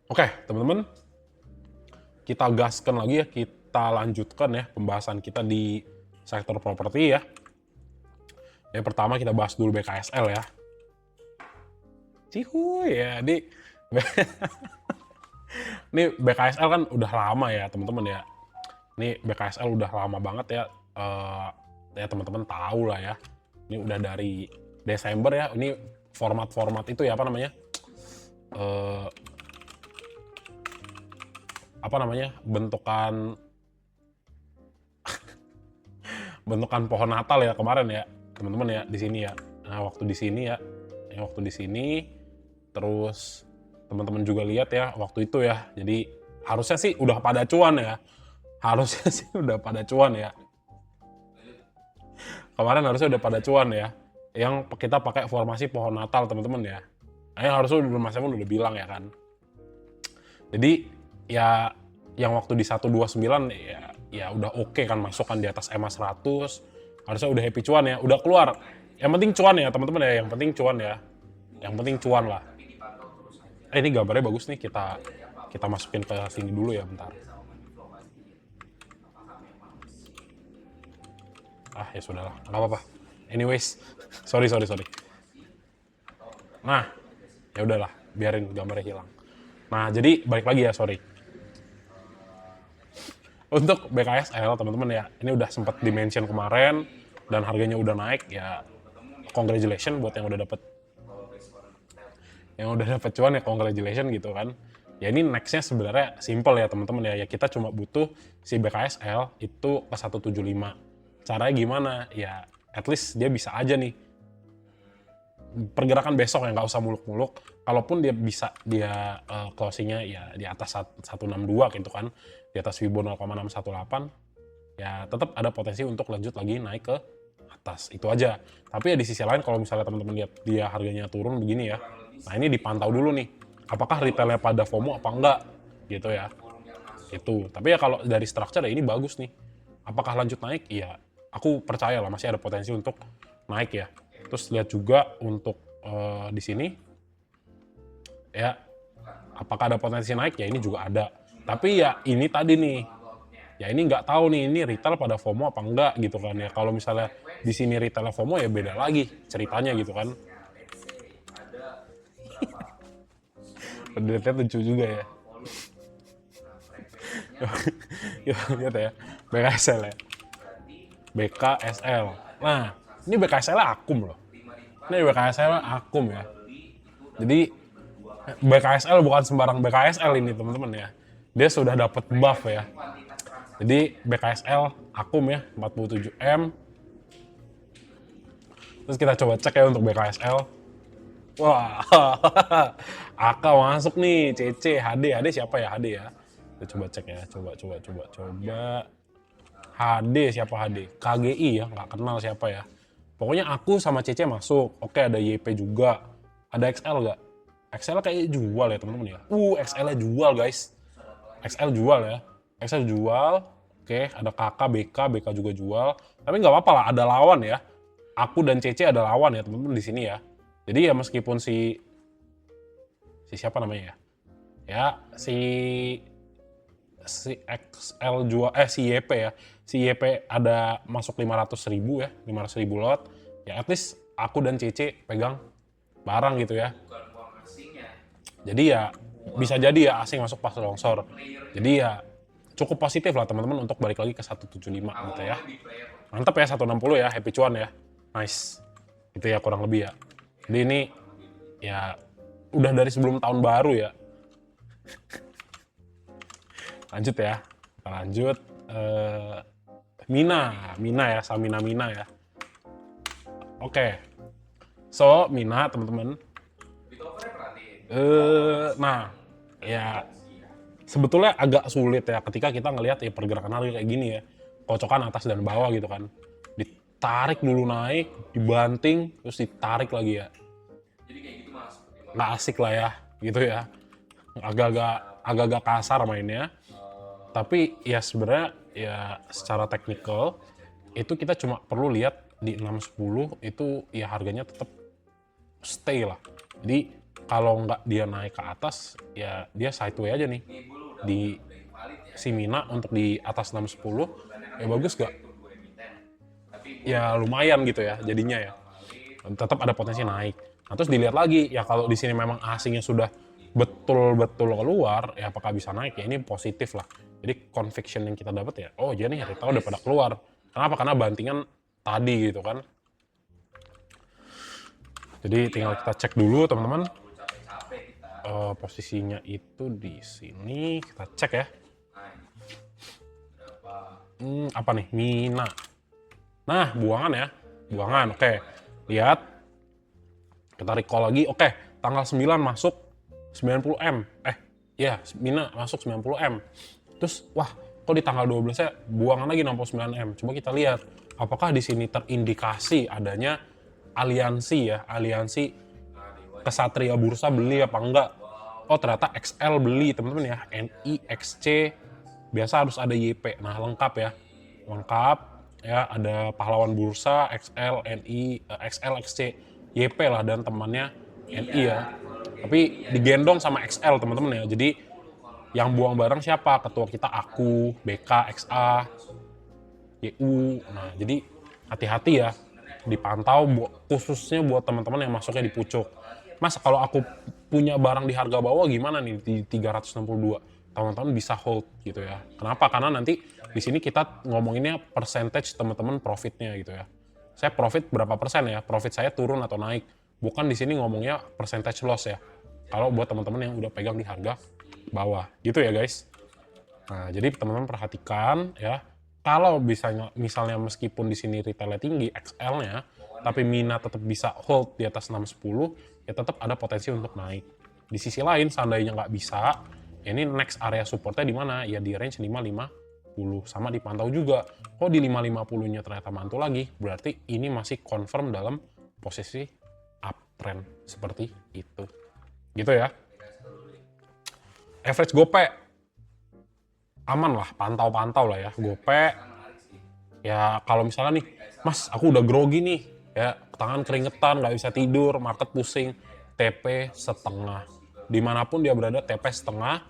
Oke, teman-teman, kita gaskan lagi ya, kita lanjutkan ya pembahasan kita di sektor properti ya. Yang pertama kita bahas dulu BKSL ya. Cihuy ya, ini BKSL kan udah lama ya teman-teman ya. Ini BKSL udah lama banget ya. Ya teman-teman tahu lah ya. Ini udah dari Desember ya. Ini format-format itu ya eh, apa namanya bentukan pohon Natal ya kemarin ya teman-teman ya di sini ya. Nah waktu di sini ya, waktu di sini terus teman-teman juga lihat ya waktu itu ya. Jadi harusnya sih udah pada cuan ya. Harusnya sih udah pada cuan ya. Kemarin harusnya udah pada cuan ya. Yang kita pakai formasi pohon Natal teman-teman ya. Nah, harusnya Mas Emun udah bilang ya kan. Jadi ya yang waktu di 129 ya udah oke kan masuk kan di atas EMA 100. Harusnya udah happy cuan ya, udah keluar. Yang penting cuan ya teman-teman ya, yang penting cuan ya. Yang penting cuan lah. Ini gambarnya bagus nih, kita masukin ke sini dulu ya bentar. Ah ya sudahlah, nggak apa-apa. Anyways, sorry. Nah, ya udahlah, biarin gambarnya hilang. Nah, jadi balik lagi ya, sorry. Untuk BKSL teman-teman ya, ini udah sempat dimention kemarin dan harganya udah naik ya. Congratulations buat yang udah dapet cuan ya, congratulations gitu kan. Ya ini nextnya sebenarnya simple ya teman-teman ya. Ya kita cuma butuh si BKSL itu ke 175. Caranya gimana? Ya at least dia bisa aja nih pergerakan besok ya, nggak usah muluk-muluk. Kalaupun dia bisa closingnya ya di atas 162 gitu kan, di atas Fibo 0,618, ya tetap ada potensi untuk lanjut lagi naik ke atas. Itu aja. Tapi ya di sisi lain kalau misalnya teman-teman lihat dia harganya turun begini ya, nah ini dipantau dulu nih. Apakah retailnya pada FOMO apa enggak gitu ya. Itu. Tapi ya kalau dari structure ya ini bagus nih. Apakah lanjut naik? Iya, aku percaya lah masih ada potensi untuk naik ya. Terus lihat juga untuk di sini ya, apakah ada potensi naik ya, ini juga ada. Tapi ya ini tadi nih, ya ini nggak tahu nih ini retail pada FOMO apa enggak gitu kan ya. Kalau misalnya di sini retail FOMO ya beda lagi ceritanya gitu kan. Pendelitnya lucu juga ya. Yuk lihat ya, BKSL ya, BKSL. Nah ini BKSL akum loh, ini BKSL akum ya. Jadi BKSL bukan sembarang BKSL ini teman-teman ya. Dia sudah dapat buff ya. Jadi BKSL akum ya 47M. Terus kita coba cek ya untuk BKSL. Wah, AK masuk nih, CC, HD siapa ya HD ya? Kita coba cek ya, coba. HD siapa HD? KGI ya, nggak kenal siapa ya. Pokoknya aku sama CC masuk. Oke, ada YP juga. Ada XL nggak? XL kayak jual ya teman-teman ya. XL-nya jual guys. XL jual ya. XL jual. Oke, ada KK, BK juga jual. Tapi nggak apa-apa lah, ada lawan ya. Aku dan CC ada lawan ya teman-teman di sini ya. Jadi ya meskipun si siapa namanya ya? Ya si XL jual si YP ya. Si YP ada masuk 500.000 ya, 500.000 lot. Ya at least aku dan CC pegang barang gitu ya. Jadi ya bisa jadi ya asing masuk pas longsor. Jadi ya cukup positif lah teman-teman untuk balik lagi ke 175 gitu ya. Mantap ya 160 ya, happy cuan ya. Nice. Itu ya kurang lebih ya. Jadi ini ya udah dari sebelum tahun baru ya. Lanjut ya. Kita lanjut Mina ya, Samina Mina ya. Oke. So, Mina teman-teman. Nah, ya sebetulnya agak sulit ya ketika kita ngelihat ya pergerakan harga kayak gini ya, kocokan atas dan bawah gitu kan, ditarik dulu naik, dibanting, terus ditarik lagi ya, nggak asik lah ya, gitu ya, agak-agak kasar mainnya, tapi ya sebenarnya ya secara teknikal itu kita cuma perlu lihat di 610 itu ya harganya tetap stay lah, jadi kalau nggak dia naik ke atas, ya dia sideway aja nih di si Mina untuk di atas 610, ya bagus gak? Ya lumayan gitu ya jadinya ya. Tetap ada potensi naik. Nah, terus dilihat lagi ya kalau di sini memang asingnya sudah betul-betul keluar, ya apakah bisa naik? Ya ini positif lah. Jadi conviction yang kita dapat ya, oh jadi retail udah pada keluar. Kenapa? Karena bantingan tadi gitu kan. Jadi tinggal kita cek dulu teman-teman. Posisinya itu di sini, kita cek ya. Apa nih? Mina. Nah, buangan ya. Buangan, oke. Lihat. Kita recall lagi, oke. Tanggal 9 masuk 90M. Iya, Mina masuk 90M. Terus, wah, kok di tanggal 12-nya buangan lagi 69M. Coba kita lihat, apakah di sini terindikasi adanya aliansi ya, aliansi Kesatria Bursa beli apa enggak. Oh, ternyata XL beli, teman-teman ya. NI, XC, biasa harus ada YP. Nah, lengkap ya. Lengkap ya, ada pahlawan bursa, XL, NI, XL, XC, YP lah dan temannya NI ya. Tapi digendong sama XL teman-teman ya. Jadi yang buang barang siapa? Ketua kita aku, BK, XA, YU. Nah, jadi hati-hati ya. Dipantau khususnya buat teman-teman yang masuknya di pucuk. Mas, kalau aku punya barang di harga bawah gimana nih di 362? Teman-teman bisa hold gitu ya. Kenapa? Karena nanti di sini kita ngomonginnya percentage teman-teman profitnya gitu ya. Saya profit berapa persen ya? Profit saya turun atau naik. Bukan di sini ngomongnya percentage loss ya. Kalau buat teman-teman yang udah pegang di harga bawah. Gitu ya guys. Nah, jadi teman-teman perhatikan ya. Kalau misalnya meskipun di sini retailnya tinggi, XL-nya, tapi Mina tetap bisa hold di atas 610, ya tetap ada potensi untuk naik. Di sisi lain, seandainya nggak bisa, ya ini next area supportnya di mana? Ya di range 550, sama dipantau juga. Kok di 550-nya ternyata mantul lagi, berarti ini masih confirm dalam posisi uptrend seperti itu. Gitu ya. Average GoPay aman lah, pantau-pantau lah ya. GoPay ya kalau misalnya nih, Mas aku udah grogi nih ya, tangan keringetan, nggak bisa tidur, market pusing, TP setengah. Dimanapun dia berada TP setengah,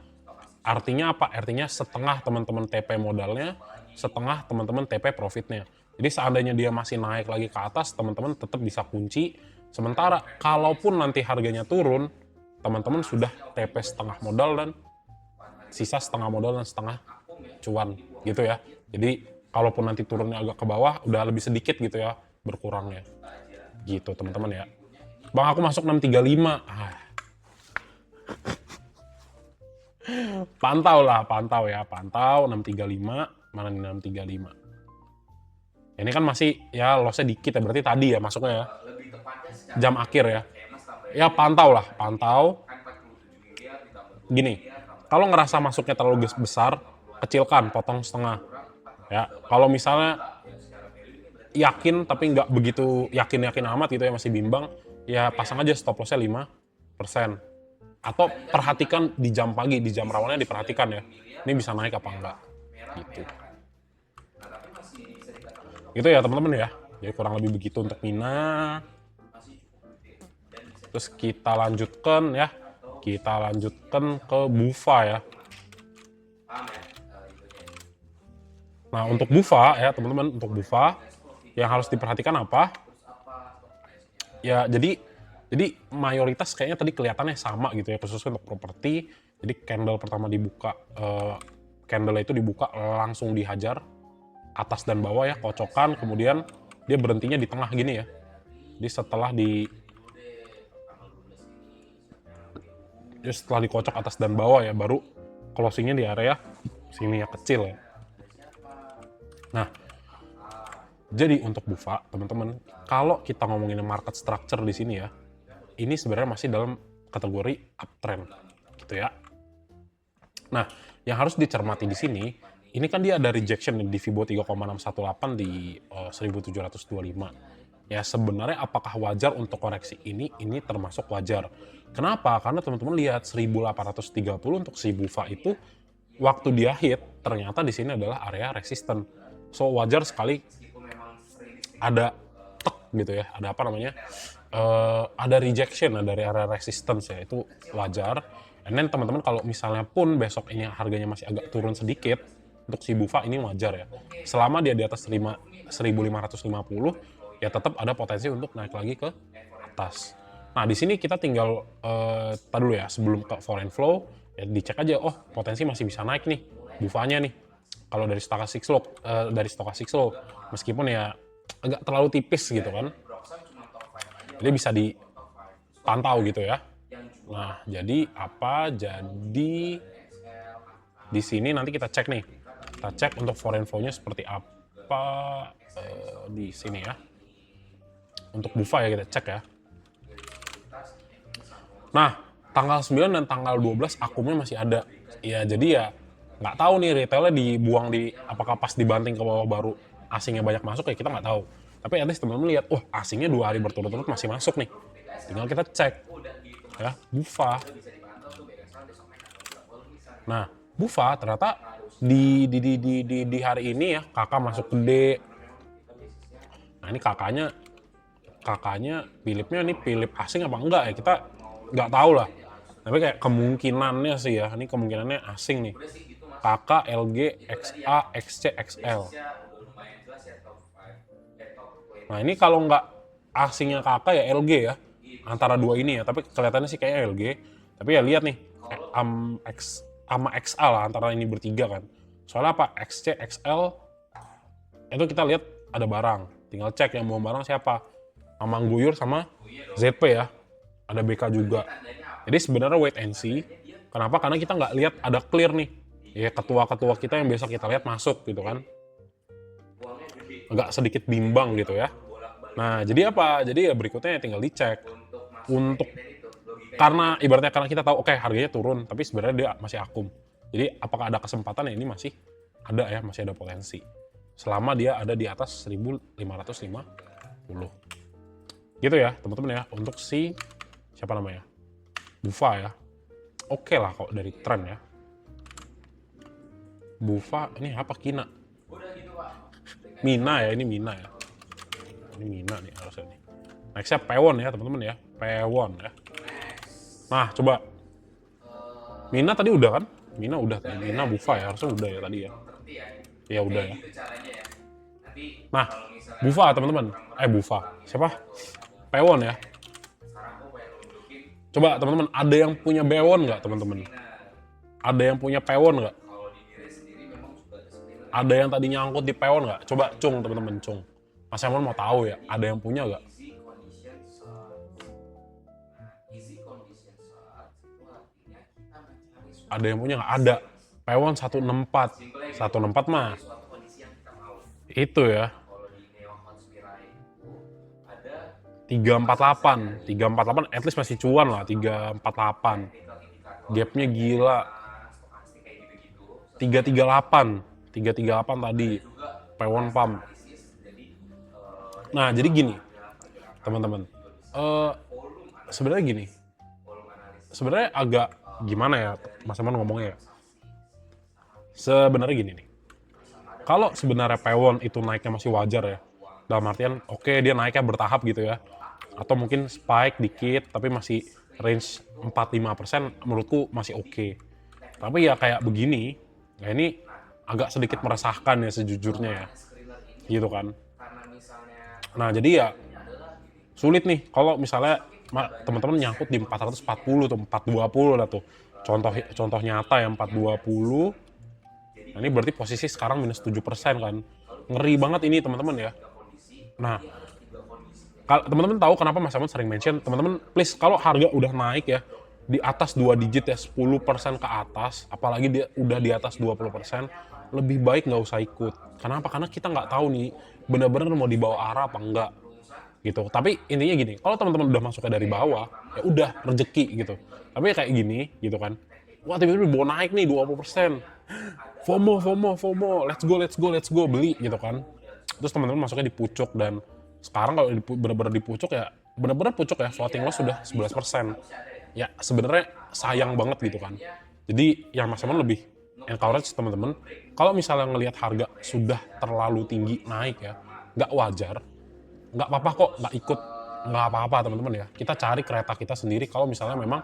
artinya apa? Artinya setengah teman-teman TP modalnya, setengah teman-teman TP profitnya. Jadi seandainya dia masih naik lagi ke atas, teman-teman tetap bisa kunci. Sementara kalaupun nanti harganya turun, teman-teman sudah TP setengah modal dan sisa setengah modal dan setengah cuan gitu ya. Jadi kalaupun nanti turunnya agak ke bawah udah lebih sedikit gitu ya berkurangnya. Gitu teman-teman ya. Bang aku masuk 635. Pantau lah, pantau ya, pantau 635, mana nih 635. Ini kan masih ya lossnya dikit ya, berarti tadi ya masuknya ya. Jam akhir ya. Ya pantau lah, pantau. Gini, kalau ngerasa masuknya terlalu besar, kecilkan, potong setengah. Ya, kalau misalnya yakin tapi nggak begitu yakin-yakin amat gitu ya, masih bimbang, ya pasang aja stop loss-nya 5%. Atau perhatikan di jam pagi, di jam rawannya diperhatikan ya. Ini bisa naik apa enggak. Gitu. Gitu ya teman-teman ya. Jadi kurang lebih begitu untuk Mina. Terus kita lanjutkan ya. Kita lanjutkan ke Bufa ya. Nah untuk Bufa ya teman-teman, untuk Bufa yang harus diperhatikan apa? Ya jadi mayoritas kayaknya tadi kelihatannya sama gitu ya, khususnya untuk properti. Jadi candle pertama dibuka, candle itu dibuka langsung dihajar atas dan bawah ya, kocokan, kemudian dia berhentinya di tengah gini ya. Jadi setelah dikocok atas dan bawah ya, baru closingnya di area sini ya, kecil ya. Nah, jadi untuk Bufa teman-teman, kalau kita ngomongin market structure di sini ya, ini sebenarnya masih dalam kategori uptrend gitu ya. Nah, yang harus dicermati di sini, ini kan dia ada rejection di Fibo 3,618 di 1725. Ya sebenarnya apakah wajar untuk koreksi ini? Ini termasuk wajar. Kenapa? Karena teman-teman lihat 1830 untuk si Bufa itu waktu dia hit ternyata di sini adalah area resisten. So wajar sekali ada tek gitu ya, ada apa namanya? ada rejection dari area resistance ya, itu wajar. And then teman-teman kalau misalnya pun besok ini harganya masih agak turun sedikit, untuk si BUFA ini wajar ya. Selama dia di atas 1550, ya tetap ada potensi untuk naik lagi ke atas. Nah di sini kita tinggal tar dulu ya, sebelum ke foreign flow ya dicek aja, oh potensi masih bisa naik nih BUFA-nya nih. Kalau dari stochastic slope, meskipun ya agak terlalu tipis gitu kan. Jadi bisa dipantau gitu ya. Nah, jadi apa? Jadi di sini nanti kita cek nih. Kita cek untuk foreign flow-nya seperti apa di sini ya. Untuk BUFA ya kita cek ya. Nah, tanggal 9 dan tanggal 12 akumnya masih ada. Ya, jadi ya nggak tahu nih retailnya dibuang di apakah pas dibanting ke bawah baru asingnya banyak masuk ya kita nggak tahu. Tapi at least teman-teman lihat, oh asingnya 2 hari berturut-turut masih masuk nih. Tinggal kita cek ya BUFA. Nah BUFA ternyata di hari ini ya kakak masuk gede. Nah ini kakaknya Philipnya ini Philip asing apa enggak ya kita nggak tahu lah. Tapi kayak kemungkinannya sih ya, ini kemungkinannya asing nih. KK, LG, XA, XC, XL. Nah ini kalau nggak asingnya kakak ya LG ya, antara dua ini ya, tapi kelihatannya sih kayaknya LG. Tapi ya lihat nih, sama XA lah antara ini bertiga kan. Soalnya apa? XC, XL, itu kita lihat ada barang. Tinggal cek yang mau barang siapa. Amang Guyur sama ZP ya. Ada BK juga. Jadi sebenarnya wait and see. Kenapa? Karena kita nggak lihat ada clear nih. Ya ketua-ketua kita yang besok kita lihat masuk gitu kan. Agak sedikit bimbang gitu ya. Nah jadi apa? Jadi ya berikutnya tinggal dicek. Untuk karena ibaratnya karena kita tahu oke harganya turun tapi sebenarnya dia masih akum. Jadi apakah ada kesempatan ya ini masih ada ya, masih ada potensi. Selama dia ada di atas 1550. Gitu ya teman-teman ya untuk si siapa namanya? BUFA ya. Oke lah kok dari tren ya. BUFA ini apa Kina? Mina ya, ini Mina ya. Ini Mina nih harusnya nih. Nextnya Pewon ya teman-teman ya. Pewon ya. Nah coba. Mina tadi udah kan? Mina udah tadi. Mina BUFA ya, harusnya udah ya tadi ya. Ya udah ya. Nah, BUFA teman-teman. BUFA. Siapa? Pewon ya. Coba teman-teman, ada yang punya Bewon nggak teman-teman? Ada yang punya Pewon nggak? Ada yang tadi nyangkut di Pewon nggak? Coba Cung teman-teman, Cung. Mas Emon mau tahu ya, ada yang punya nggak? Ada yang punya nggak? Ada. Pewon 164. 164 mah. Itu ya. 348 at least masih cuan lah 348. Gapnya gila. 338 tadi Pewon Pump. Nah jadi gini teman-teman, sebenarnya gini, sebenarnya agak gimana ya Mas Aman ngomongnya ya. Sebenarnya gini nih, kalau sebenarnya Pewon itu naiknya masih wajar ya, dalam artian oke, dia naiknya bertahap gitu ya, atau mungkin spike dikit tapi masih range 4-5% menurutku masih oke. Tapi ya kayak begini ya ini agak sedikit meresahkan ya sejujurnya ya gitu kan. Nah jadi ya sulit nih kalau misalnya teman-teman nyangkut di 440 atau 420 lah tuh contoh nyata yang 420. Nah, ini berarti posisi sekarang minus 7% kan, ngeri banget ini teman-teman ya. Nah teman-teman tahu kenapa Mas Amon sering mention, teman-teman please kalau harga udah naik ya di atas 2 digit ya 10% ke atas, apalagi dia udah di atas 20%, lebih baik nggak usah ikut. Kenapa? Karena kita nggak tahu nih benar-benar mau dibawa arah apa enggak gitu. Tapi intinya gini, kalau teman-teman udah masuknya dari bawah ya udah rezeki gitu. Tapi kayak gini gitu kan, wah tiba-tiba mau naik nih 20%, FOMO, let's go beli gitu kan. Terus teman-teman masuknya di pucuk, dan sekarang kalau benar-benar di pucuk ya benar-benar pucuk ya, floating loss sudah 11%. Ya sebenarnya sayang banget gitu kan. Jadi yang Mas Amon lebih encourage teman-teman, kalau misalnya ngelihat harga sudah terlalu tinggi naik ya, nggak wajar, nggak apa-apa kok nggak ikut. nggak apa-apa teman-teman ya. Kita cari kereta kita sendiri kalau misalnya memang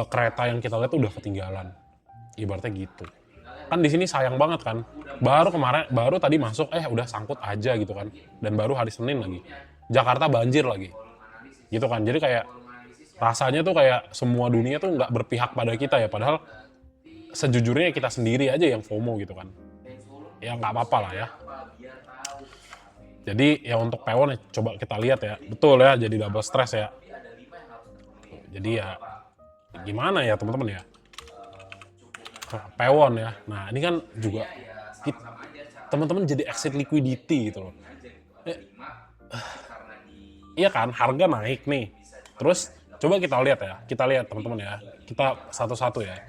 kereta yang kita lihat tuh udah ketinggalan. Ibaratnya gitu. Kan di sini sayang banget kan. Baru tadi masuk udah sangkut aja gitu kan. Dan baru hari Senin lagi. Jakarta banjir lagi. Gitu kan. Jadi kayak rasanya tuh kayak semua dunia tuh nggak berpihak pada kita ya. Padahal sejujurnya kita sendiri aja yang FOMO gitu kan. Ya nggak apa-apa lah ya. Jadi ya untuk Pewon ya, coba kita lihat ya. Betul ya, jadi double stress ya. Jadi ya gimana ya teman-teman ya. Pewon ya. Nah ini kan juga teman-teman jadi exit liquidity gitu loh. Iya kan, harga naik nih. Terus coba kita lihat ya. Kita lihat teman-teman ya. Kita satu-satu ya.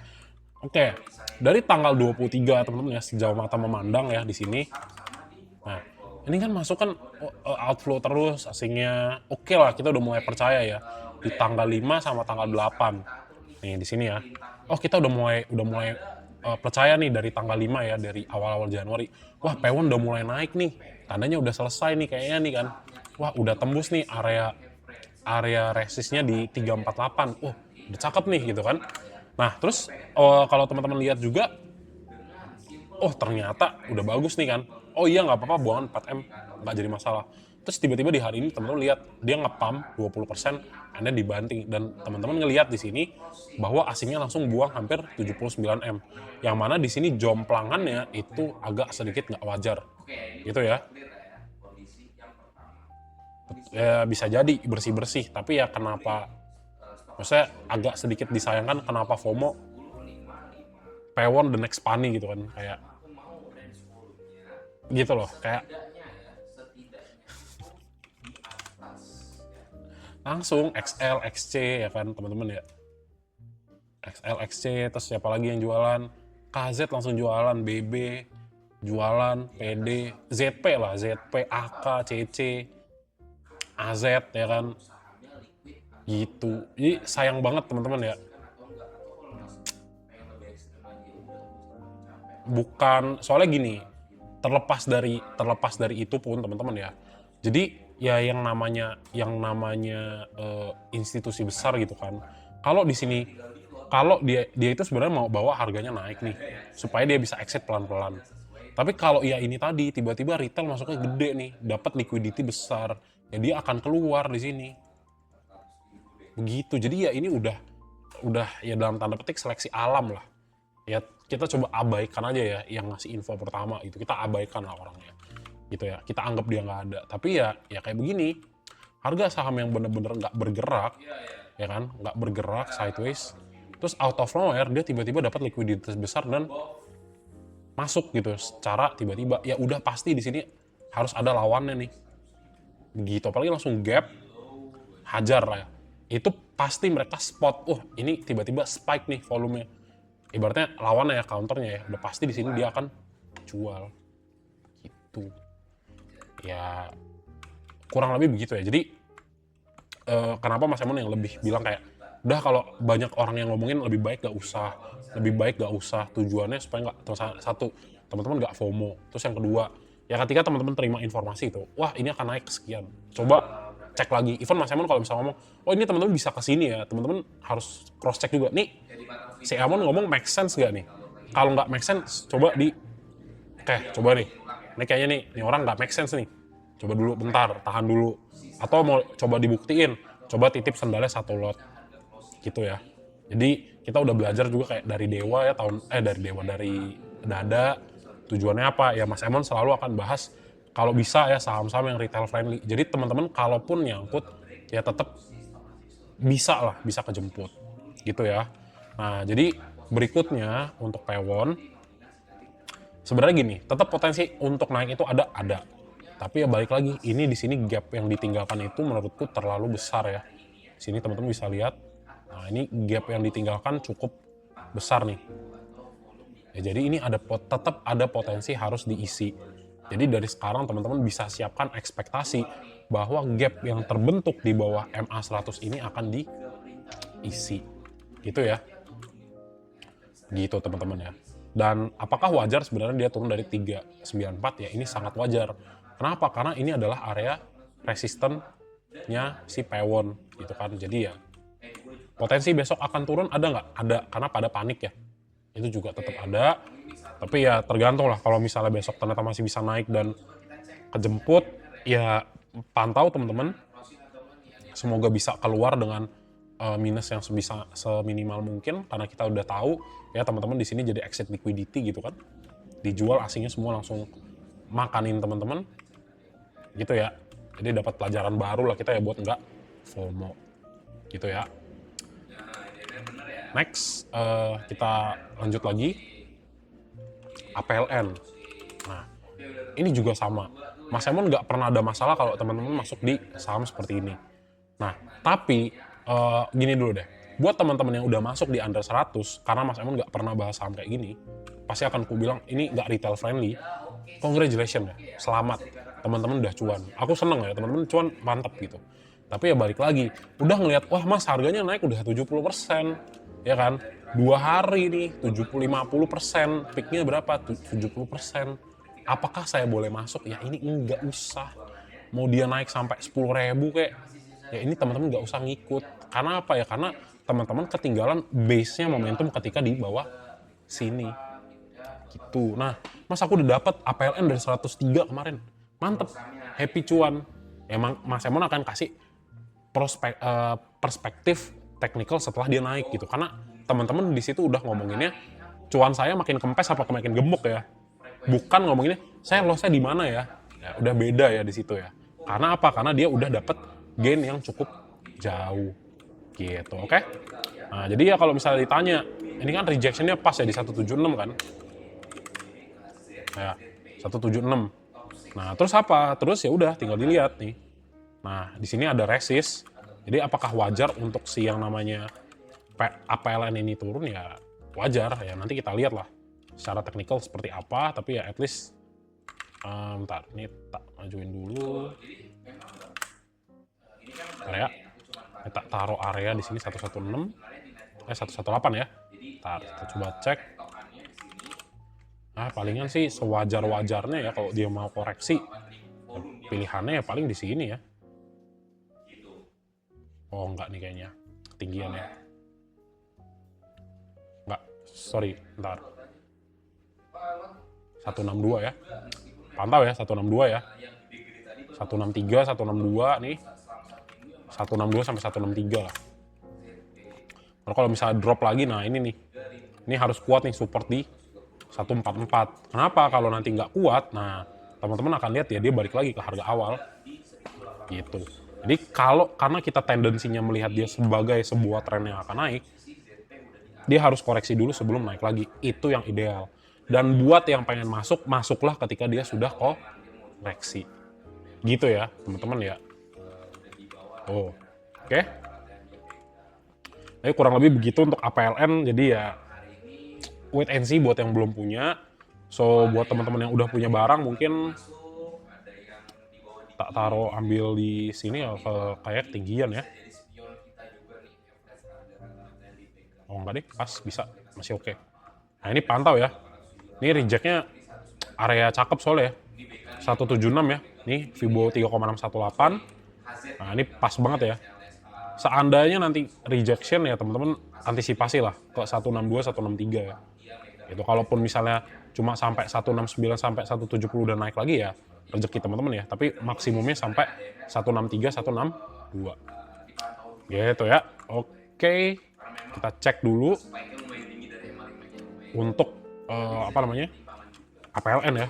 Oke, dari tanggal 23 teman-teman ya, sejauh mata memandang ya di sini. Nah, ini kan masuk kan outflow terus asingnya. Oke lah, kita udah mulai percaya ya. Di tanggal 5 sama tanggal 8. Nih di sini ya. Oh, kita udah mulai percaya nih dari tanggal 5 ya, dari awal-awal Januari. Wah, Pewon udah mulai naik nih. Tandanya udah selesai nih kayaknya nih kan. Wah, udah tembus nih area resistnya di 348. Oh, udah cakep nih gitu kan. Nah, terus kalau teman-teman lihat juga, oh ternyata udah bagus nih kan. Oh iya nggak apa-apa buangan 4M, nggak jadi masalah. Terus tiba-tiba di hari ini teman-teman lihat dia ngepam 20%, and then dibanting. Dan teman-teman ngelihat di sini bahwa asingnya langsung buang hampir 79M. Yang mana di sini jomplangannya itu agak sedikit nggak wajar. Gitu ya. Ya bisa jadi bersih-bersih, tapi ya kenapa, maksudnya agak sedikit disayangkan kenapa FOMO Pewon the next Pani gitu kan, kayak gitu loh, kayak langsung XL, XC ya kan teman-teman ya. XL, XC, terus siapa lagi yang jualan? KZ langsung jualan, BB jualan, PD, ZP lah, ZP, AK, CC, AZ ya kan. Gitu. Jadi sayang banget teman-teman ya. Bukan, soalnya gini, terlepas dari itu pun teman-teman ya. Jadi ya yang namanya institusi besar gitu kan. Kalau di sini, kalau dia itu sebenarnya mau bawa harganya naik nih supaya dia bisa exit pelan-pelan. Tapi kalau ya ini tadi tiba-tiba retail masuknya gede nih, dapat liquidity besar, ya dia akan keluar di sini. Begitu. Jadi ya ini udah ya dalam tanda petik seleksi alam lah. Ya kita coba abaikan aja ya yang ngasih info pertama itu, kita abaikan lah orangnya gitu ya, kita anggap dia nggak ada. Tapi ya kayak begini, harga saham yang bener-bener nggak bergerak ya kan, nggak bergerak sideways, terus out of nowhere dia tiba-tiba dapat likuiditas besar dan masuk gitu secara tiba-tiba, ya udah pasti di sini harus ada lawannya nih gitu. Apalagi langsung gap, hajar lah ya, itu pasti mereka spot, ini tiba-tiba spike nih volumenya. Ibaratnya lawannya ya, counternya ya, udah pasti di sini dia akan jual gitu. Ya kurang lebih begitu ya. Jadi kenapa Mas Emon yang lebih bilang kayak udah kalau banyak orang yang ngomongin lebih baik gak usah, tujuannya supaya nggak, satu teman-teman nggak FOMO, terus yang kedua ya ketika teman-teman terima informasi itu, wah ini akan naik sekian, coba cek lagi. Even Mas Emon kalau misalnya ngomong, oh ini teman-teman bisa kesini ya, teman-teman harus cross check juga nih, si Emon ngomong make sense gak nih? Kalau nggak make sense, coba coba nih, ini kayaknya nih orang nggak make sense nih, coba dulu bentar, tahan dulu, atau mau coba dibuktiin, coba titip sendalnya 1 lot gitu ya. Jadi kita udah belajar juga kayak dari Dewa ya, dari Dada, tujuannya apa ya, Mas Emon selalu akan bahas kalau bisa ya saham-saham yang retail friendly. Jadi teman-teman kalaupun nyangkut ya tetap bisa kejemput gitu ya. Nah jadi berikutnya untuk Pewon sebenarnya gini, tetap potensi untuk naik itu ada, tapi ya balik lagi, ini di sini gap yang ditinggalkan itu menurutku terlalu besar ya. Sini teman-teman bisa lihat, nah ini gap yang ditinggalkan cukup besar nih ya. Jadi ini tetap ada potensi harus diisi. Jadi dari sekarang teman-teman bisa siapkan ekspektasi bahwa gap yang terbentuk di bawah MA100 ini akan diisi gitu ya. Gitu teman-teman ya. Dan apakah wajar sebenarnya dia turun dari 394 ya? Ini sangat wajar. Kenapa? Karena ini adalah area resisten si Pewon gitu kan. Jadi ya potensi besok akan turun ada nggak? Ada, karena pada panik ya. Itu juga tetap ada. Tapi ya tergantung lah, kalau misalnya besok ternyata masih bisa naik dan kejemput, ya pantau teman-teman. Semoga bisa keluar dengan minus yang seminimal mungkin, karena kita udah tahu ya teman-teman di sini jadi exit liquidity gitu kan. Dijual asingnya semua langsung makanin teman-teman gitu ya. Jadi dapat pelajaran baru lah kita ya buat nggak FOMO gitu ya. Next, kita lanjut lagi APLN. Nah, ini juga sama. Mas Emon nggak pernah ada masalah kalau teman-teman masuk di saham seperti ini. Nah, tapi gini dulu deh. Buat teman-teman yang udah masuk di under 100, karena Mas Emon nggak pernah bahas saham kayak gini, pasti akan ku bilang ini nggak retail friendly. Congratulations ya, selamat. Teman-teman udah cuan. Aku seneng ya, teman-teman cuan mantap gitu. Tapi ya balik lagi, udah ngelihat, wah mas harganya naik udah 70%. Ya kan, 2 hari nih 70-50%, peaknya berapa? 70%. Apakah saya boleh masuk? Ya ini nggak usah. Mau dia naik sampai 10.000 kayak, ya ini teman-teman nggak usah ngikut. Karena apa ya? Karena teman-teman ketinggalan base-nya momentum ketika di bawah sini. Gitu. Nah, mas aku udah dapat APLN dari 103 kemarin. Mantep, happy cuan. Emang Mas Emon akan kasih perspektif technical setelah dia naik gitu, karena teman-teman di situ udah ngomonginnya cuan saya makin kempes apa makin gemuk ya, bukan ngomonginnya saya lossnya di mana ya. Ya udah beda ya di situ ya, karena apa, karena dia udah dapet gain yang cukup jauh gitu. Oke. Nah jadi ya kalau misalnya ditanya ini kan rejectionnya pas ya di 176 kan ya, 176. Nah terus apa, terus ya udah tinggal dilihat nih. Nah di sini ada resist. Jadi apakah wajar untuk si yang namanya APLN ini turun? Ya wajar ya, nanti kita lihat lah secara teknikal seperti apa, tapi ya at least bentar, ini tak majuin dulu area, tak taruh area di sini 118 ya. Ntar kita coba cek. Nah palingan sih sewajar-wajarnya ya, kalau dia mau koreksi pilihannya ya paling di sini ya. Oh enggak nih kayaknya, ketinggian ya. Enggak, sorry, bentar. 162 ya. Pantau ya, 162 ya. 163, 162 nih. 162 sampai 163 lah. Kalau misalnya drop lagi, nah ini nih. Ini harus kuat nih, support di 144. Kenapa? Kalau nanti nggak kuat, nah teman-teman akan lihat ya dia balik lagi ke harga awal. Gitu. Jadi karena kita tendensinya melihat dia sebagai sebuah tren yang akan naik, dia harus koreksi dulu sebelum naik lagi. Itu yang ideal. Dan buat yang pengen masuk, masuklah ketika dia sudah koreksi. Gitu ya, teman-teman ya. Oh, oke. Jadi kurang lebih begitu untuk APLN. Jadi ya wait and see buat yang belum punya. So buat teman-teman yang udah punya barang mungkin tak taruh ambil di sini ya, kayak tinggian ya. Oh enggak deh, pas bisa, masih oke. Nah ini pantau ya, ini rejectnya area cakep soalnya ya, 176 ya, nih Fibo 3,618. Nah ini pas banget ya. Seandainya nanti rejection ya teman-teman antisipasi lah ke 162, 163 ya. Itu kalaupun misalnya cuma sampai 169 sampai 170 udah naik lagi ya rezeki teman-teman ya, tapi maksimumnya sampai 163, 162 gitu ya. Oke, kita cek dulu untuk apa namanya APLN ya.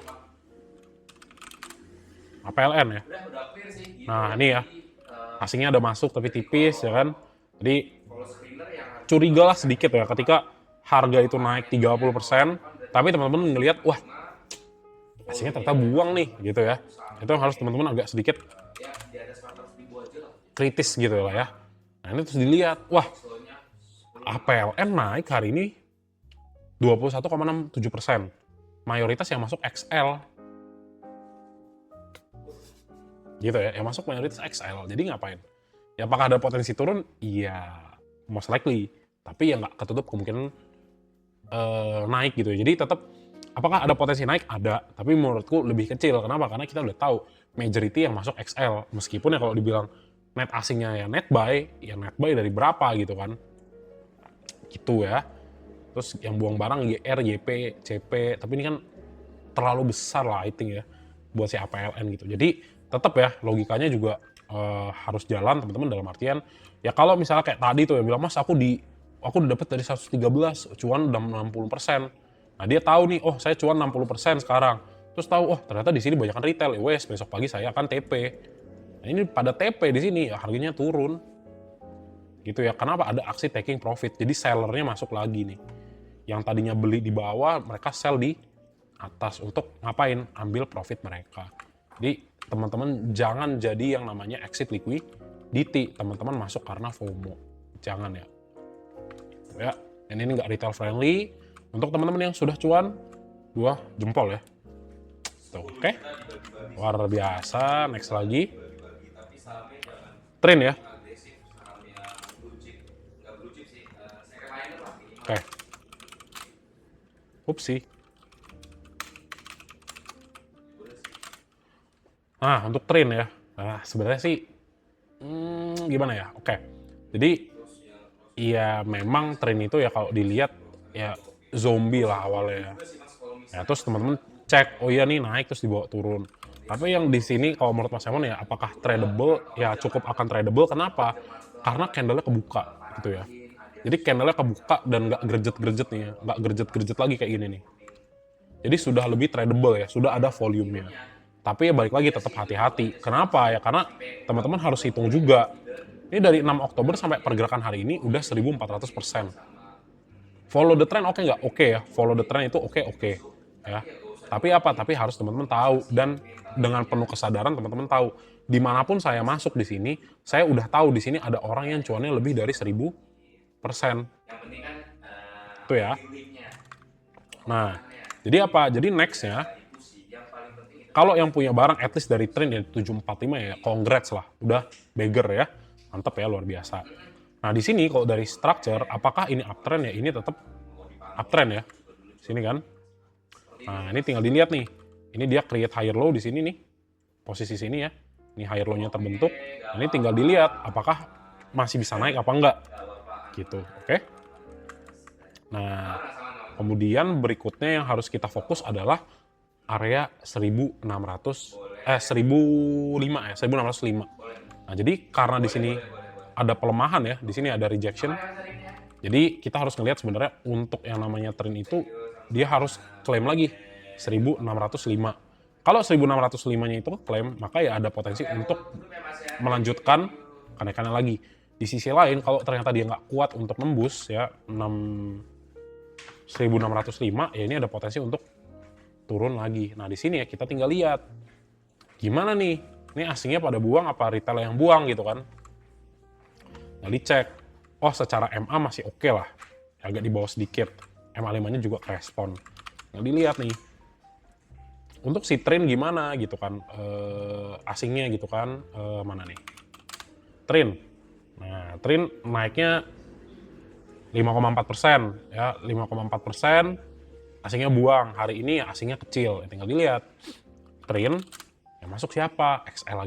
APLN ya. Nah ini ya, asingnya ada masuk tapi tipis ya kan. Jadi curigalah sedikit ya ketika harga itu naik 30%, tapi teman-teman ngelihat wah asingnya ternyata buang nih gitu ya. Itu yang harus teman-teman agak sedikit kritis gitu lah ya. Nah ini terus dilihat, wah APLN naik hari ini 21,67%. Mayoritas yang masuk XL. Gitu ya, yang masuk mayoritas XL. Jadi ngapain? Ya apakah ada potensi turun? Iya, most likely. Tapi ya nggak ketutup kemungkinan naik gitu ya. Jadi tetap apakah ada potensi naik? Ada, tapi menurutku lebih kecil. Kenapa? Karena kita udah tahu majority yang masuk XL. Meskipun ya kalau dibilang net asingnya ya net buy dari berapa gitu kan. Gitu ya. Terus yang buang barang YR, YP, CP, tapi ini kan terlalu besar lah I think ya buat si APLN gitu. Jadi tetap ya logikanya juga harus jalan teman-teman, dalam artian ya kalau misalnya kayak tadi tuh yang bilang, "Mas aku udah dapat dari 113, cuan udah 60%." Nah dia tahu nih, oh saya cuan 60% sekarang. Terus tahu, oh ternyata di sini banyak retail, ya wes besok pagi saya akan TP. Nah ini pada TP di sini ya harganya turun. Gitu ya. Kenapa? Ada aksi taking profit. Jadi sellernya masuk lagi nih. Yang tadinya beli di bawah, mereka sell di atas untuk ngapain? Ambil profit mereka. Jadi teman-teman jangan jadi yang namanya exit liquidity. Teman-teman masuk karena FOMO. Jangan ya. Ya, ini nggak retail friendly. Untuk teman-teman yang sudah cuan, 2 jempol ya. Tuh, oke. Luar biasa. Next lagi. Trend ya. Oke. Upsi. Nah, untuk trend ya. Nah, sebenarnya sih gimana ya? Oke. Jadi ya memang tren itu ya kalau dilihat ya zombie lah awalnya. Ya terus teman-teman cek, oh iya nih naik terus dibawa turun. Tapi yang di sini kalau menurut Mas Emon ya apakah tradable? Ya cukup akan tradable. Kenapa? Karena candle-nya kebuka gitu ya. Jadi candle-nya kebuka dan nggak gerjet-gerjet nih ya. Nggak gerjet-gerjet lagi kayak gini nih. Jadi sudah lebih tradable ya, sudah ada volumenya. Tapi ya balik lagi tetap hati-hati. Kenapa ya? Karena teman-teman harus hitung juga. Ini dari 6 Oktober sampai pergerakan hari ini udah 1.400%. Follow the trend oke nggak? Oke ya. Follow the trend itu oke ya. Tapi apa? Tapi harus teman-teman tahu, dan dengan penuh kesadaran teman-teman tahu dimanapun saya masuk di sini, saya udah tahu di sini ada orang yang cuannya lebih dari 1.000%. Itu ya. Nah, jadi apa? Jadi nextnya, kalau yang punya barang at least dari trend ya 745 ya, congrats lah, udah beggar ya, mantap ya, luar biasa. Nah di sini kalau dari structure, apakah ini uptrend ya? Ini tetap uptrend ya, sini kan. Nah ini tinggal dilihat nih, ini dia create higher low di sini nih, posisi sini ya, ini higher low-nya terbentuk. Nah, ini tinggal dilihat apakah masih bisa naik apa enggak, gitu, oke? Nah kemudian berikutnya yang harus kita fokus adalah area 1005 ya, 1605. Nah, jadi karena di sini ada pelemahan ya, di sini ada rejection. Jadi kita harus ngelihat sebenarnya untuk yang namanya trend itu dia harus klaim lagi 1605. Kalau 1605-nya itu klaim, maka ya ada potensi untuk melanjutkan kenaikannya lagi. Di sisi lain, kalau ternyata dia nggak kuat untuk nembus ya 1605, ya ini ada potensi untuk turun lagi. Nah di sini ya kita tinggal lihat gimana nih, ini asingnya pada buang apa retail yang buang gitu kan. Nah dicek, oh secara MA masih oke lah, agak di bawah sedikit. MA5-nya juga kerespon. Nah dilihat nih, untuk si trend gimana gitu kan, asingnya gitu kan, mana nih, trend. Nah trend naiknya 5,4% ya, 5,4%. Asingnya buang, hari ini ya asingnya kecil, ya tinggal dilihat. Trend, yang masuk siapa? XL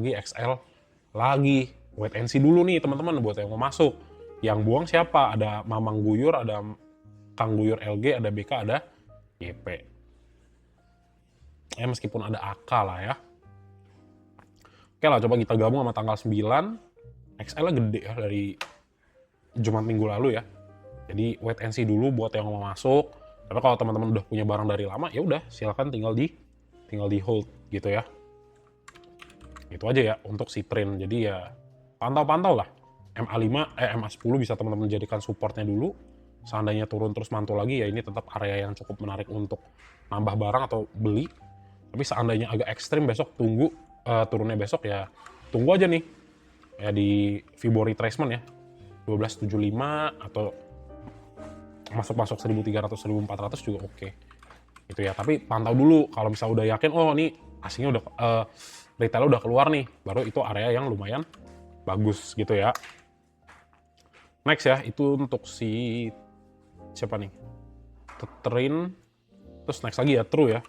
lagi. Wait and see dulu nih teman-teman buat yang mau masuk. Yang buang siapa? Ada Mamang Guyur, ada Kang Guyur LG, ada BK, ada YP. Ya meskipun ada AK lah ya. Oke lah, coba kita gabung sama tanggal 9. XL-nya gede ya dari Jumat minggu lalu ya. Jadi wait and see dulu buat yang mau masuk. Tapi kalau teman-teman udah punya barang dari lama, ya udah silakan tinggal di hold gitu ya. Itu aja ya untuk si trend. Jadi ya pantau-pantau lah. MA10 bisa teman-teman jadikan supportnya dulu. Seandainya turun terus mantul lagi, ya ini tetap area yang cukup menarik untuk nambah barang atau beli. Tapi seandainya agak ekstrim besok, tunggu turunnya besok ya. Tunggu aja nih. Ya di Fibo retracement ya. 1275 atau masuk 1300 1400 juga oke. Gitu ya. Tapi pantau dulu kalau misalnya udah yakin, oh ini asingnya udah retail udah keluar nih, baru itu area yang lumayan bagus gitu ya. Next ya, itu untuk si siapa nih? Trend. Terus next lagi ya True ya.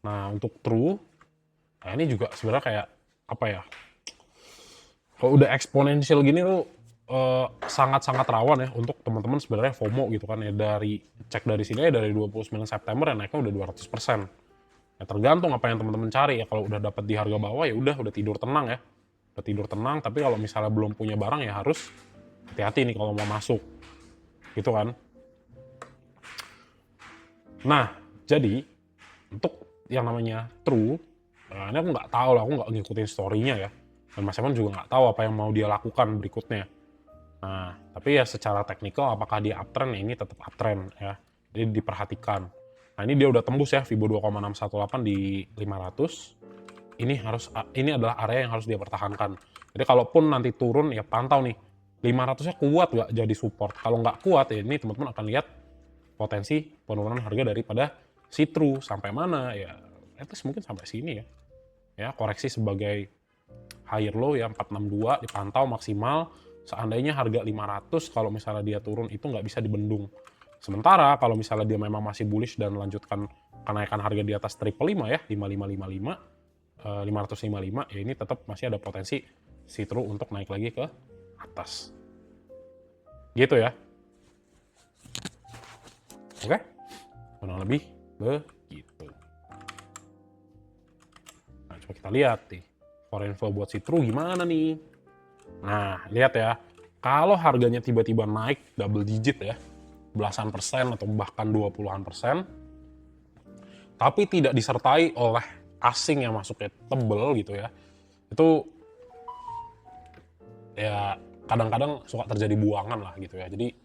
Nah, untuk True, nah ini juga sebenarnya kayak apa ya? Kalau udah eksponensial gini tuh sangat-sangat rawan ya untuk teman-teman sebenarnya FOMO gitu kan ya. Dari cek dari sini ya, dari 29 September ya naiknya udah 200%. Ya tergantung apa yang teman-teman cari ya. Kalau udah dapat di harga bawah ya udah tidur tenang ya. Udah tidur tenang, tapi kalau misalnya belum punya barang ya harus hati-hati nih kalau mau masuk. Gitu kan. Nah, jadi untuk yang namanya True, ini aku nggak tahu lah, aku nggak ngikutin story-nya ya. Dan Mas Eman juga nggak tahu apa yang mau dia lakukan berikutnya. Nah, tapi ya secara teknikal apakah dia uptrend, ya ini tetap uptrend ya. Jadi diperhatikan. Nah, ini dia udah tembus ya Fibo 2,618 di 500. Ini adalah area yang harus dia pertahankan. Jadi kalaupun nanti turun ya pantau nih. 500-nya kuat nggak jadi support. Kalau nggak kuat ya ini teman-teman akan lihat potensi penurunan harga daripada si True sampai mana ya. Itu mungkin sampai sini ya. Ya, koreksi sebagai higher low ya 462 dipantau maksimal. Seandainya harga 500 kalau misalnya dia turun itu nggak bisa dibendung. Sementara kalau misalnya dia memang masih bullish dan lanjutkan kenaikan harga di atas triple 5 ya 5555 555 ya ini tetap masih ada potensi si True untuk naik lagi ke atas. Gitu ya. Oke. Kurang lebih begitu. Nah, coba kita lihat nih. Core info buat si True gimana nih? Nah, lihat ya. Kalau harganya tiba-tiba naik double digit ya, belasan persen atau bahkan 20-an persen, tapi tidak disertai oleh asing yang masuknya tebel gitu ya, itu ya kadang-kadang suka terjadi buangan lah gitu ya. Jadi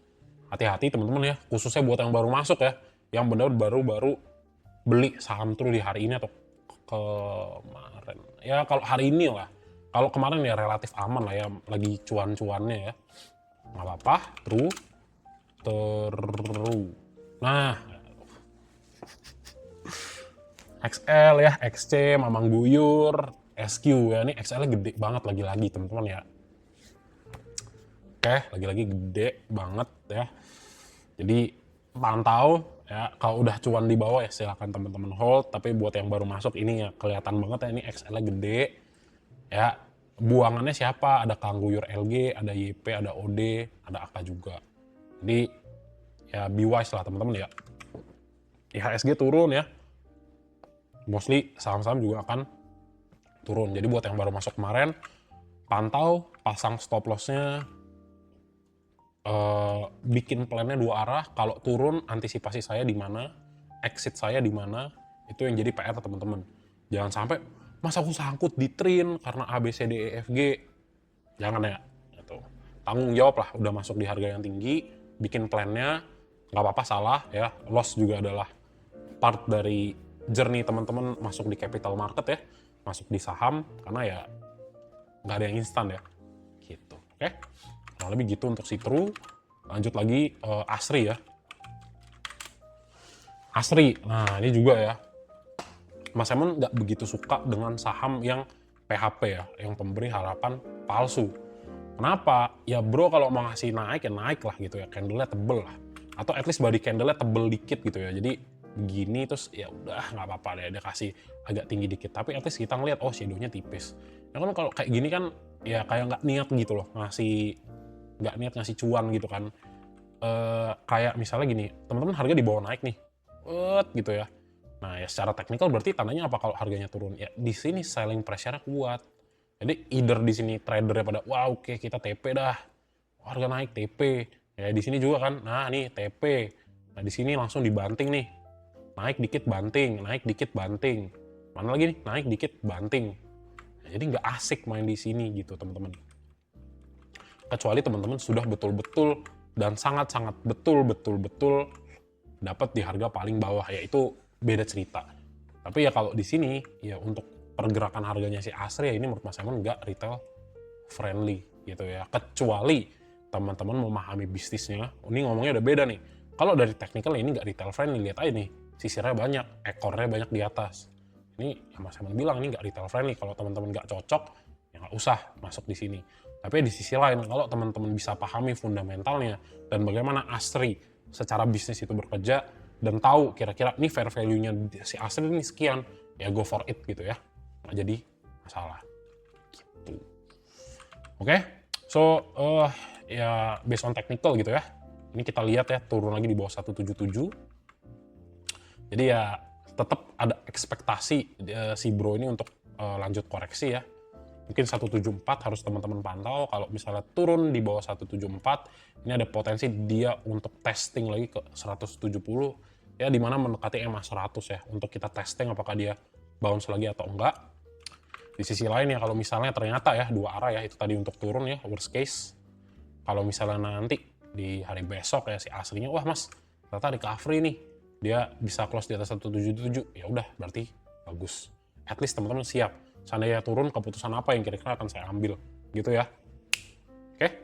hati-hati teman-teman ya, khususnya buat yang baru masuk ya, yang benar baru beli saham True di hari ini atau kemarin. Ya kalau hari ini lah. Kalau kemarin ya relatif aman lah ya, lagi cuan-cuannya ya. Nggak apa-apa, True. Nah, XL ya, XC, Mamang Guyur, SQ ya. Ini XL-nya gede banget lagi-lagi teman-teman ya. Oke, lagi-lagi gede banget ya. Jadi pantau ya, kalau udah cuan di bawah ya silakan teman-teman hold, tapi buat yang baru masuk ini ya kelihatan banget ya ini XL-nya gede. Ya, buangannya siapa? Ada Kang Guyur LG, ada YP, ada OD, ada AK juga. Jadi ya be wise lah teman-teman ya. IHSG turun ya. Mostly saham-saham juga akan turun. Jadi buat yang baru masuk kemarin, pantau, pasang stop loss-nya, bikin plannya dua arah. Kalau turun, antisipasi saya di mana, exit saya di mana, itu yang jadi PR teman-teman. Jangan sampai, masa aku sangkut di train karena A, B, C, D, E, F, G. Jangan ya. Gitu. Tanggung jawab lah, udah masuk di harga yang tinggi, bikin plannya, nggak apa-apa salah ya. Loss juga adalah part dari journey teman-teman masuk di capital market ya, masuk di saham, karena ya nggak ada yang instan ya. Gitu. Oke. Nah, lebih gitu untuk si True. Lanjut lagi Asri ya. Asri, nah ini juga ya. Mas Eman nggak begitu suka dengan saham yang PHP ya, yang pemberi harapan palsu. Kenapa? Ya bro kalau mau ngasih naik ya naik lah gitu ya, candle-nya tebel lah. Atau at least body candle-nya tebel dikit gitu ya. Jadi begini terus ya udah nggak apa-apa deh, dia kasih agak tinggi dikit. Tapi at least kita ngeliat oh shadow-nya tipis. Ya kan kalau kayak gini kan ya kayak nggak niat gitu loh nggak niat ngasih cuan gitu kan. Kayak misalnya gini, teman-teman harga di bawah naik nih, gitu ya. Nah ya secara teknikal berarti tandanya apa kalau harganya turun? Ya di sini selling pressure-nya kuat. Jadi either di sini tradernya pada wah oke, kita TP dah, harga naik TP. Ya di sini juga kan, nah nih TP. Nah di sini langsung dibanting nih, naik dikit banting, naik dikit banting. Mana lagi nih, naik dikit banting. Nah, jadi nggak asik main di sini gitu teman-teman. Kecuali teman-teman sudah betul-betul dan sangat-sangat betul-betul dapat di harga paling bawah, yaitu beda cerita. Tapi ya kalau di sini ya untuk pergerakan harganya si Asri ya ini menurut Mas Eman nggak retail friendly gitu ya. Kecuali teman-teman memahami bisnisnya. Ini ngomongnya udah beda nih. Kalau dari technical ini nggak retail friendly, lihat aja nih sisirnya banyak, ekornya banyak di atas. Ini ya Mas Eman bilang ini nggak retail friendly. Kalau teman-teman nggak cocok ya nggak usah masuk di sini. Tapi di sisi lain kalau teman-teman bisa pahami fundamentalnya dan bagaimana Asri secara bisnis itu bekerja dan tahu kira-kira ini fair value-nya si Asri ini sekian, ya go for it gitu ya. Nggak jadi masalah. Gitu. Oke, so ya based on technical gitu ya. Ini kita lihat ya turun lagi di bawah 177. Jadi ya tetap ada ekspektasi si bro ini untuk lanjut koreksi ya. Mungkin 174 harus teman-teman pantau. Kalau misalnya turun di bawah 174, ini ada potensi dia untuk testing lagi ke 170 ya, dimana mendekati EMA 100 ya, untuk kita testing apakah dia bounce lagi atau enggak. Di sisi lain ya, kalau misalnya ternyata ya dua arah ya, itu tadi untuk turun ya, worst case. Kalau misalnya nanti di hari besok ya si aslinya, wah mas ternyata recovery nih, dia bisa close di atas 177, ya udah berarti bagus. At least teman-teman siap. Seandainya turun, keputusan apa yang kira-kira akan saya ambil, gitu ya. Oke,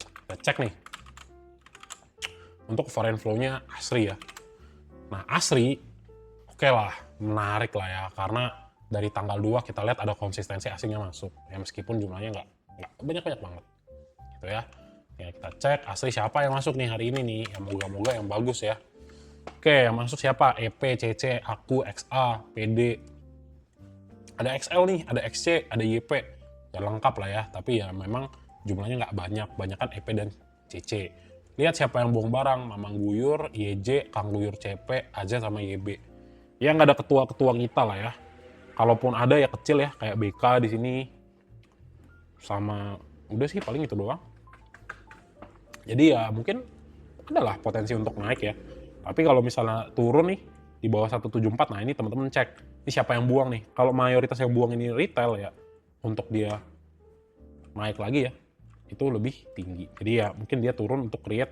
kita cek nih. Untuk foreign flow-nya ASRI ya. Nah, ASRI, oke lah, menarik lah ya, karena dari tanggal 2 kita lihat ada konsistensi asingnya masuk. Ya meskipun jumlahnya nggak banyak-banyak banget, gitu ya. Ya kita cek ASRI siapa yang masuk nih hari ini nih, yang moga-moga yang bagus ya. Oke, yang masuk siapa? EP, CC, Aku, XA, PD, ada XL nih, ada XC, ada YP, ya lengkap lah ya, tapi ya memang jumlahnya nggak banyak, banyakan EP dan CC. Lihat siapa yang bohong barang, Mamang Guyur, YJ, Kang Guyur CP, aja sama YB. Ya nggak ada ketua-ketua kita lah ya. Kalaupun ada ya kecil ya, kayak BK di sini, sama udah sih paling itu doang. Jadi ya mungkin adalah potensi untuk naik ya. Tapi kalau misalnya turun nih di bawah 174, nah ini teman-teman cek, ini siapa yang buang nih. Kalau mayoritas yang buang ini retail ya, untuk dia naik lagi ya, itu lebih tinggi. Jadi ya mungkin dia turun untuk create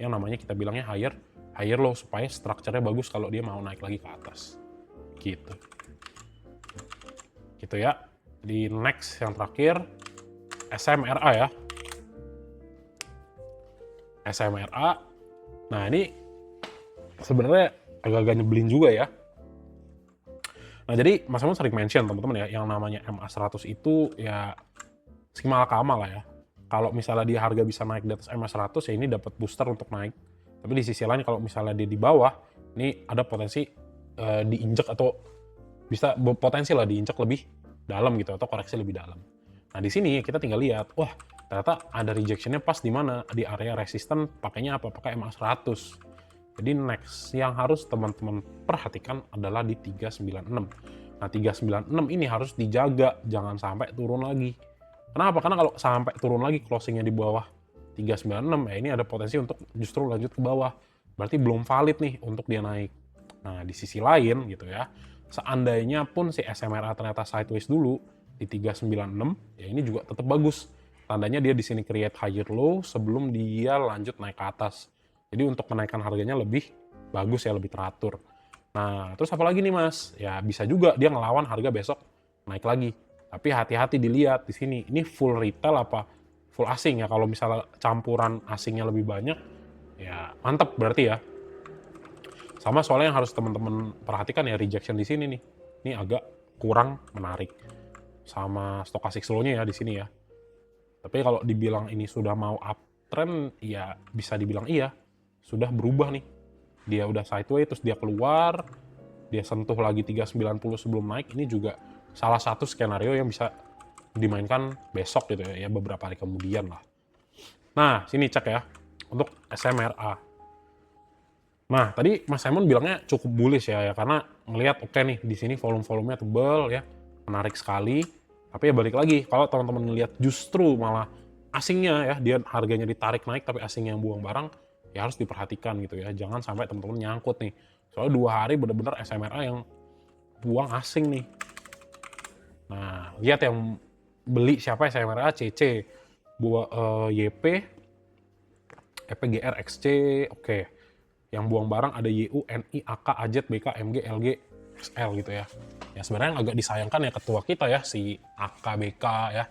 yang namanya kita bilangnya higher low, supaya structure-nya bagus kalau dia mau naik lagi ke atas. Gitu. Gitu ya. Di next yang terakhir, SMRA ya. SMRA. Nah ini sebenarnya agak-agak nyebelin juga ya. Nah jadi Mas Emon sering mention teman-teman ya, yang namanya MA100 itu ya simalakama lah ya. Kalau misalnya dia harga bisa naik di atas MA100 ya ini dapat booster untuk naik. Tapi di sisi lain kalau misalnya dia di bawah, ini ada potensi diinjek atau bisa potensi lah diinjek lebih dalam gitu, atau koreksi lebih dalam. Nah di sini kita tinggal lihat, wah ternyata ada rejectionnya pas di mana, di area resisten, pakainya apa? Pakai MA100. Jadi next yang harus teman-teman perhatikan adalah di 396. Nah 396 ini harus dijaga, jangan sampai turun lagi. Kenapa? Karena kalau sampai turun lagi closingnya di bawah 396, ya ini ada potensi untuk justru lanjut ke bawah. Berarti belum valid nih untuk dia naik. Nah di sisi lain gitu ya, seandainya pun si SMRA ternyata sideways dulu di 396, ya ini juga tetap bagus. Tandanya dia di sini create higher low sebelum dia lanjut naik ke atas. Jadi untuk kenaikan harganya lebih bagus ya, lebih teratur. Nah, terus apa lagi nih Mas? Ya bisa juga dia ngelawan harga besok naik lagi. Tapi hati-hati dilihat di sini, ini full retail apa full asing ya. Kalau misalnya campuran asingnya lebih banyak, ya mantap berarti ya. Sama soalnya yang harus teman-teman perhatikan ya, rejection di sini nih. Ini agak kurang menarik. Sama stochastic slow-nya ya di sini ya. Tapi kalau dibilang ini sudah mau uptrend, ya bisa dibilang iya. Sudah berubah nih. Dia udah sideways, terus dia keluar, dia sentuh lagi 390 sebelum naik. Ini juga salah satu skenario yang bisa dimainkan besok gitu ya, beberapa hari kemudian lah. Nah, sini cek ya, untuk SMRA. Nah, tadi Mas Simon bilangnya cukup bullish ya, karena ngelihat oke nih, di sini volume-volumenya tebal ya, menarik sekali. Tapi ya balik lagi, kalau teman-teman ngelihat justru malah asingnya ya, dia harganya ditarik naik, tapi asingnya yang buang barang, ya harus diperhatikan gitu ya. Jangan sampai teman-teman nyangkut nih. Soalnya 2 hari benar-benar SMRA yang buang asing nih. Nah, lihat yang beli siapa? SMRA, CC, YP, EPGR, XC, oke. Yang buang barang ada YU, NI, AK, AZ, BK, MG, LG, XL gitu ya. Ya sebenarnya agak disayangkan ya ketua kita ya, si AK, BK ya,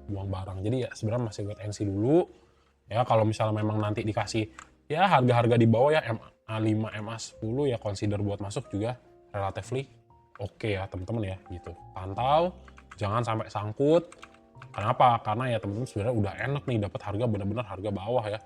buang barang. Jadi ya sebenarnya masih wait and see dulu. Ya kalau misalnya memang nanti dikasih ya harga-harga di bawah ya, MA5, MA10 ya consider buat masuk juga relatively oke ya teman-teman ya gitu. Pantau, jangan sampai sangkut. Kenapa? Karena ya teman-teman sebenarnya udah enak nih dapat harga benar-benar harga bawah ya.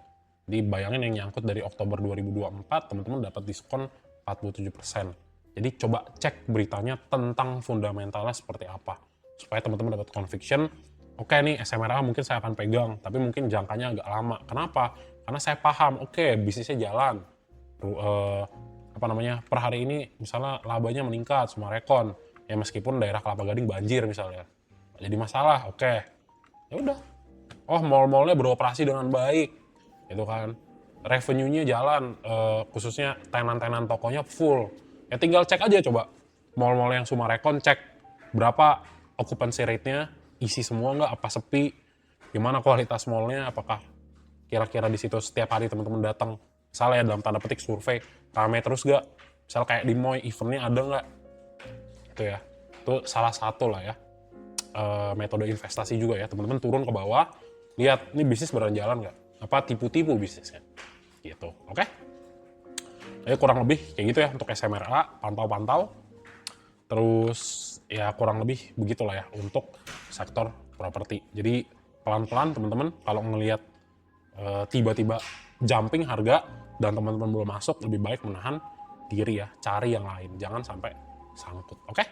Jadi bayangin yang nyangkut dari Oktober 2024, teman-teman dapat diskon 47%. Jadi coba cek beritanya tentang fundamentalnya seperti apa. Supaya teman-teman dapat conviction, Oke nih SMRA mungkin saya akan pegang, tapi mungkin jangkanya agak lama. Kenapa? Karena saya paham, oke bisnisnya jalan. Apa namanya, per hari ini misalnya labanya meningkat, semua rekon. Ya meskipun daerah Kelapa Gading banjir misalnya. Nggak jadi masalah, oke. Ya udah. Oh mall-mallnya beroperasi dengan baik, gitu kan. Revenue-nya jalan, khususnya tenan-tenan tokonya full. Ya tinggal cek aja coba. Mall-mall yang Sumarekon cek berapa occupancy rate-nya, isi semua nggak, apa sepi, gimana kualitas mallnya, apakah kira-kira di situ setiap hari teman-teman datang, misalnya ya dalam tanda petik survei, rame terus gak? Misal kayak di Moy, eventnya ada nggak? Itu ya, itu salah satu lah ya, metode investasi juga ya, teman-teman turun ke bawah, lihat ini bisnis beneran jalan nggak? Apa tipu-tipu bisnisnya? Gitu, oke? Jadi kurang lebih kayak gitu ya untuk SMRA, pantau-pantau. Terus ya kurang lebih begitulah ya untuk sektor properti. Jadi pelan-pelan teman-teman kalau ngelihat tiba-tiba jumping harga dan teman-teman belum masuk, lebih baik menahan diri ya, cari yang lain, jangan sampai sangkut. Oke?